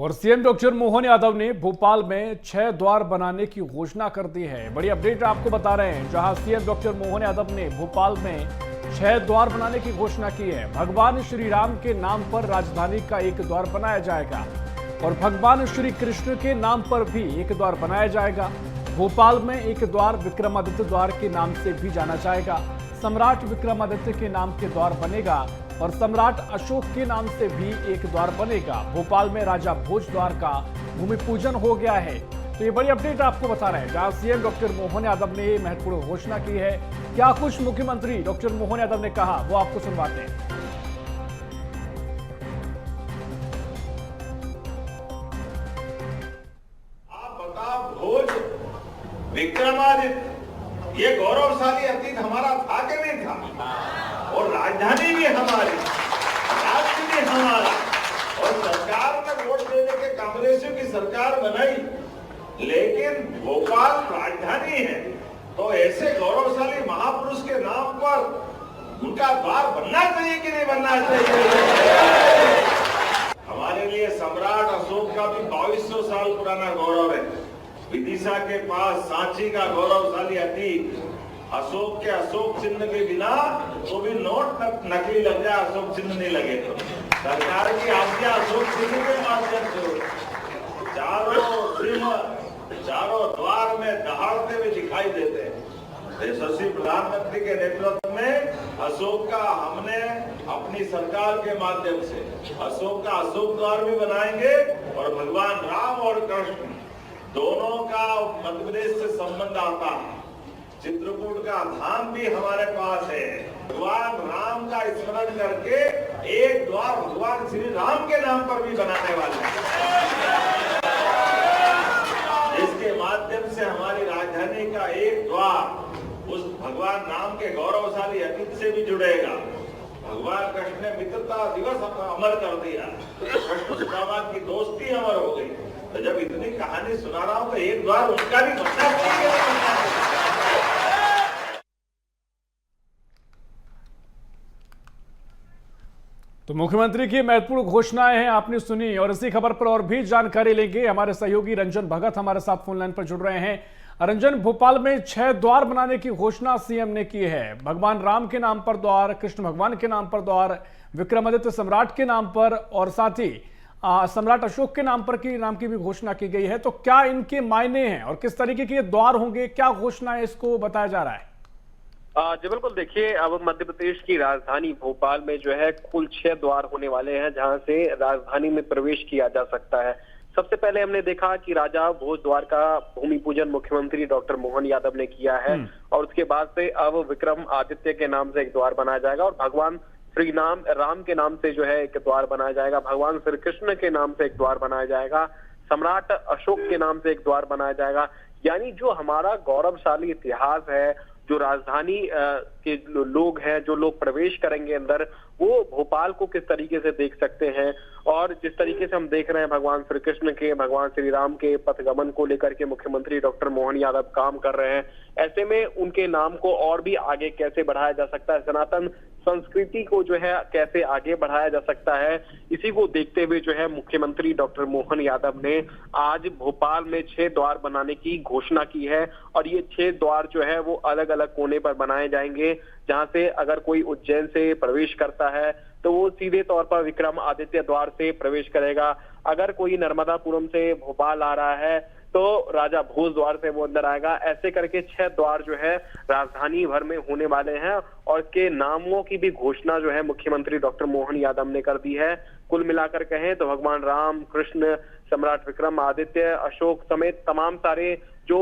और CM doctor Mohan Yadav ने भोपाल में 6 द्वार बनाने की घोषणा कर दी है। बड़ी अपडेट आपको बता रहे हैं, जहां सीएम डॉक्टर मोहन यादव ने भोपाल में 6 द्वार बनाने की घोषणा की है। भगवान श्री राम के नाम पर राजधानी का एक द्वार बनाया जाएगा और भगवान श्री कृष्ण के नाम पर भी एक द्वार बनाया जाएगा। भोपाल में एक द्वार विक्रमादित्य द्वार के नाम से भी जाना जाएगा। सम्राट विक्रमादित्य के नाम के द्वार बनेगा और सम्राट अशोक के नाम से भी एक द्वार बनेगा। भोपाल में राजा भोज द्वार का भूमि पूजन हो गया है। तो ये बड़ी अपडेट आपको बता रहे हैं, जहां सीएम डॉक्टर मोहन यादव ने महत्वपूर्ण घोषणा की है। क्या कुछ मुख्यमंत्री डॉक्टर मोहन यादव ने कहा, वो आपको सुनवाते हैं। आप बताओ, भोज विक्रमादित्य ये गौरवशाली अतीत हमारा था कि नहीं था? और राजधानी भी हमारी, राज्य भी हमारा, और सरकार ने वोट देने के कांग्रेसियों की सरकार बनाई, लेकिन भोपाल राजधानी है। तो ऐसे गौरवशाली महापुरुष के नाम पर उनका द्वार बनना चाहिए कि नहीं बनना चाहिए? हमारे लिए सम्राट अशोक का भी 2200 साल पुराना गौरव है। विदिशा के पास सांची का गौरवशाली अतीत, अशोक के अशोक चिन्ह के बिना तो भी नोट नकली लग जाए, अशोक चिन्ह नहीं लगे तो सरकार की आज्ञा अशोक चिन्ह के माध्यम से चारों द्वार में दहाड़ते हुए दिखाई देते हैं। यशस्वी प्रधानमंत्री के नेतृत्व में अशोक का हमने अपनी सरकार के माध्यम से अशोक का अशोक द्वार भी बनाएंगे और भगवान राम और कृष्ण दोनों का मध्य प्रदेश से संबंध आता है। चित्रकूट का धाम भी हमारे पास है। भगवान राम का स्मरण करके एक द्वार भगवान श्री राम के नाम पर भी बनाने वाले हैं, जिसके माध्यम से हमारी राजधानी का एक द्वार उस भगवान राम के गौरवशाली अतीत से भी जुड़ेगा। भगवान कृष्ण ने मित्रता दिवस अमर कर दिया, कृष्ण सुदामा की दोस्ती अमर हो गई। तो जब इतनी कहानी सुना रहा हूं तो एक द्वार उनका भी बनना चाहिए। तो मुख्यमंत्री की महत्वपूर्ण घोषणाएं हैं, आपने सुनी। और इसी खबर पर और भी जानकारी लेंगे। हमारे सहयोगी रंजन भगत हमारे साथ फोन लाइन पर जुड़ रहे हैं। रंजन, भोपाल में 6 द्वार बनाने की घोषणा सीएम ने की है। भगवान राम के नाम पर द्वार, कृष्ण भगवान के नाम पर द्वार, विक्रमादित्य सम्राट के नाम पर और साथ ही सम्राट अशोक के नाम की भी घोषणा की गई है। तो क्या इनके मायने हैं और किस तरीके के द्वार होंगे, क्या घोषणा है, इसको बताया जा रहा है? जी बिल्कुल, देखिए अब मध्य प्रदेश की राजधानी भोपाल में जो है कुल 6 द्वार होने वाले हैं, जहां से राजधानी में प्रवेश किया जा सकता है। सबसे पहले हमने देखा कि राजा भोज द्वार का भूमि पूजन मुख्यमंत्री डॉक्टर मोहन यादव ने किया है और उसके बाद से अब विक्रम आदित्य के नाम से एक द्वार बनाया जाएगा और भगवान श्री राम के नाम से जो है एक द्वार बनाया जाएगा। भगवान श्री कृष्ण के नाम से एक द्वार बनाया जाएगा। सम्राट अशोक के नाम से एक द्वार बनाया जाएगा। यानी जो हमारा गौरवशाली इतिहास है, जो राजधानी के लोग हैं, जो लोग प्रवेश करेंगे अंदर, वो भोपाल को किस तरीके से देख सकते हैं। और जिस तरीके से हम देख रहे हैं भगवान श्री कृष्ण के, भगवान श्री राम के पथगमन को लेकर के मुख्यमंत्री डॉक्टर मोहन यादव काम कर रहे हैं, ऐसे में उनके नाम को और भी आगे कैसे बढ़ाया जा सकता है, सनातन संस्कृति को जो है कैसे आगे बढ़ाया जा सकता है, इसी को देखते हुए जो है मुख्यमंत्री डॉक्टर मोहन यादव ने आज भोपाल में 6 द्वार बनाने की घोषणा की है। और ये 6 द्वार जो है वो अलग अलग कोने पर बनाए जाएंगे, जहां से अगर कोई उज्जैन से प्रवेश करता है तो वो सीधे तौर पर विक्रम आदित्य द्वार से प्रवेश करेगा। अगर कोई नर्मदापुरम से भोपाल आ रहा है तो राजा भोज द्वार से वो अंदर आएगा। ऐसे करके 6 द्वार जो है राजधानी भर में होने वाले हैं और इसके नामों की भी घोषणा जो है मुख्यमंत्री डॉक्टर मोहन यादव ने कर दी है। कुल मिलाकर कहें तो भगवान राम, कृष्ण, सम्राट विक्रम आदित्य, अशोक समेत तमाम सारे जो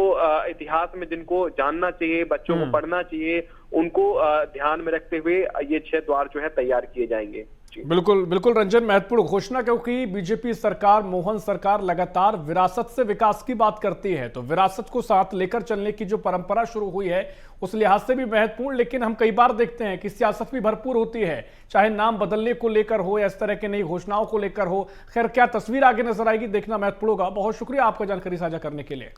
इतिहास में जिनको जानना चाहिए, बच्चों को पढ़ना चाहिए, उनको ध्यान में रखते हुए ये 6 द्वार जो है तैयार किए जाएंगे। बिल्कुल बिल्कुल रंजन, महत्वपूर्ण घोषणा, क्योंकि बीजेपी सरकार, मोहन सरकार लगातार विरासत से विकास की बात करती है। तो विरासत को साथ लेकर चलने की जो परंपरा शुरू हुई है उस लिहाज से भी महत्वपूर्ण। लेकिन हम कई बार देखते हैं कि सियासत भी भरपूर होती है, चाहे नाम बदलने को लेकर हो या इस तरह की नई घोषणाओं को लेकर हो। खैर, क्या तस्वीर आगे नजर आएगी, देखना महत्वपूर्ण होगा। बहुत शुक्रिया आपका जानकारी साझा करने के लिए।